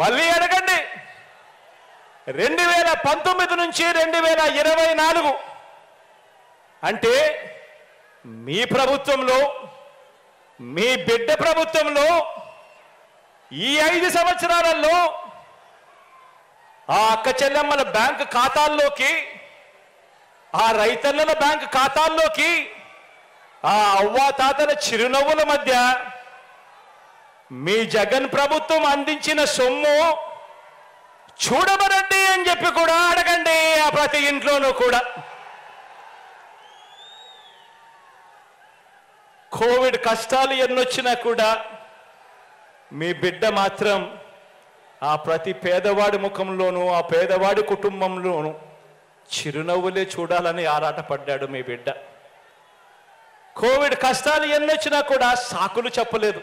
మళ్ళీ అడగండి 2019 నుంచి 2024 అంటే మీ ప్రభుత్వంలో మీ బిడ్డ ప్రభుత్వంలో ఈ 5 సంవత్సరాలలో ఆ అక్క చెల్లెమ్మల బ్యాంక్ ఖాతాల్లోకి ఆ రైతన్నల బ్యాంక్ ఖాతాల్లోకి ఆ అవ్వాతాతల చిరునవ్వుల మధ్య మీ జగన్ ప్రభుత్వం అందించిన సొమ్ము చూడమనండి అని చెప్పి కూడా అడగండి ఆ ప్రతి ఇంట్లోనూ కూడా. కోవిడ్ కష్టాలు ఎన్నొచ్చినా కూడా మీ బిడ్డ మాత్రం ఆ ప్రతి పేదవాడి ముఖంలోనూ ఆ పేదవాడి కుటుంబంలోనూ చిరునవ్వులే చూడాలని ఆరాటపడ్డాడు మీ బిడ్డ. కోవిడ్ కష్టాలు ఎన్నొచ్చినా కూడా సాకులు చెప్పలేదు,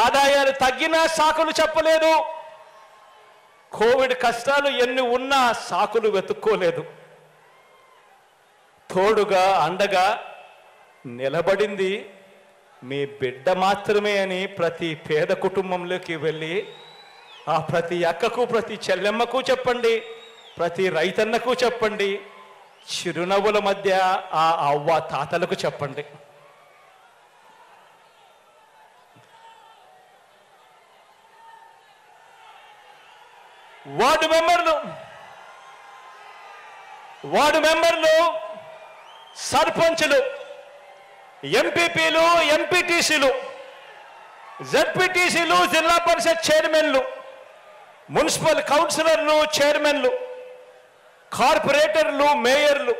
ఆదాయాలు తగ్గినా సాకులు చెప్పలేదు, కోవిడ్ కష్టాలు ఎన్ని ఉన్నా సాకులు వెతుక్కోలేదు. తోడుగా అండగా నిలబడింది మీ బిడ్డ మాత్రమే అని ప్రతి పేద కుటుంబంలోకి వెళ్ళి ఆ ప్రతి అక్కకు ప్రతి చెల్లెమ్మకు చెప్పండి, ప్రతి రైతన్నకు చెప్పండి, చిరునవ్వుల మధ్య ఆ అవ్వ తాతలకు చెప్పండి. వార్డు మెంబర్లు సర్పంచులు ఎంపీపీలు ఎంపీటీసీలు జెడ్పీటీసీలు జిల్లా పరిషత్ చైర్మన్లు మున్సిపల్ కౌన్సిలర్లు చైర్మన్లు కార్పొరేటర్లు మేయర్లు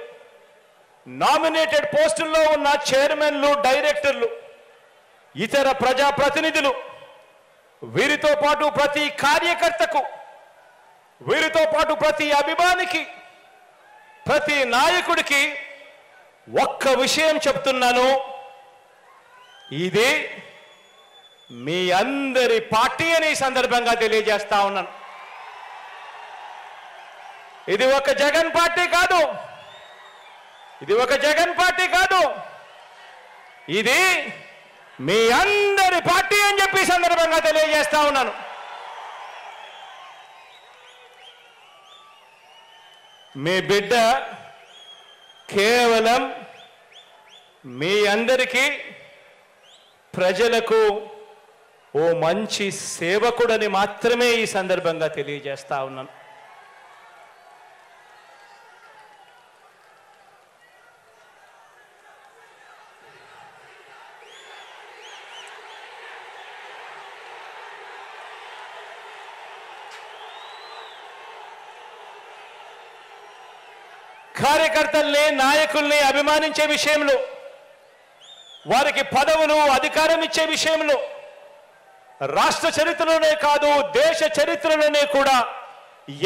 నామినేటెడ్ పోస్టుల్లో ఉన్న చైర్మన్లు డైరెక్టర్లు ఇతర ప్రజాప్రతినిధులు వీరితో పాటు ప్రతి కార్యకర్తకు వీరితో పాటు ప్రతి అభిమానికి ప్రతి నాయకుడికి ఒక్క విషయం చెప్తున్నాను, ఇది మీ అందరి పార్టీ అని సందర్భంగా తెలియజేస్తా ఉన్నాను. ఇది ఒక జగన్ పార్టీ కాదు, ఇది ఒక జగన్ పార్టీ కాదు, ఇది మీ అందరి పార్టీ అని చెప్పి సందర్భంగా తెలియజేస్తా ఉన్నాను. మీ బిడ్డ కేవలం మీ అందరికీ ప్రజలకు ఓ మంచి సేవకుడని మాత్రమే ఈ సందర్భంగా తెలియజేస్తా ఉన్నాను. కార్యకర్తల్ని నాయకుల్ని అభిమానించే విషయంలో వారికి పదవులు అధికారం ఇచ్చే విషయంలో రాష్ట్ర చరిత్రలోనే కాదు దేశ చరిత్రలోనే కూడా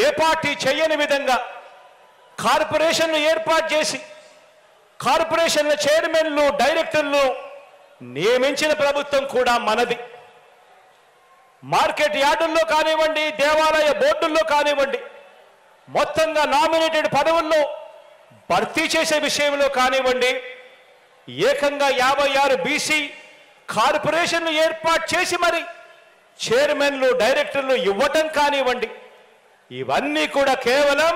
ఏ పార్టీ చేయని విధంగా కార్పొరేషన్లు ఏర్పాటు చేసి కార్పొరేషన్ల చైర్మన్లు డైరెక్టర్లు నియమించిన ప్రభుత్వం కూడా మనది. మార్కెట్ యార్డుల్లో కానివ్వండి, దేవాలయ బోర్డుల్లో కానివ్వండి, మొత్తంగా నామినేటెడ్ పదవుల్లో భర్తీ చేసే విషయంలో కానివ్వండి, ఏకంగా 56 బీసీ కార్పొరేషన్లు ఏర్పాటు చేసి మరి చైర్మన్లు డైరెక్టర్లు ఇవ్వటం కానివ్వండి, ఇవన్నీ కూడా కేవలం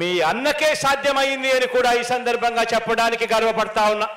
మీ అన్నకే సాధ్యమైంది అని కూడా ఈ సందర్భంగా చెప్పడానికి గర్వపడతా ఉన్నా.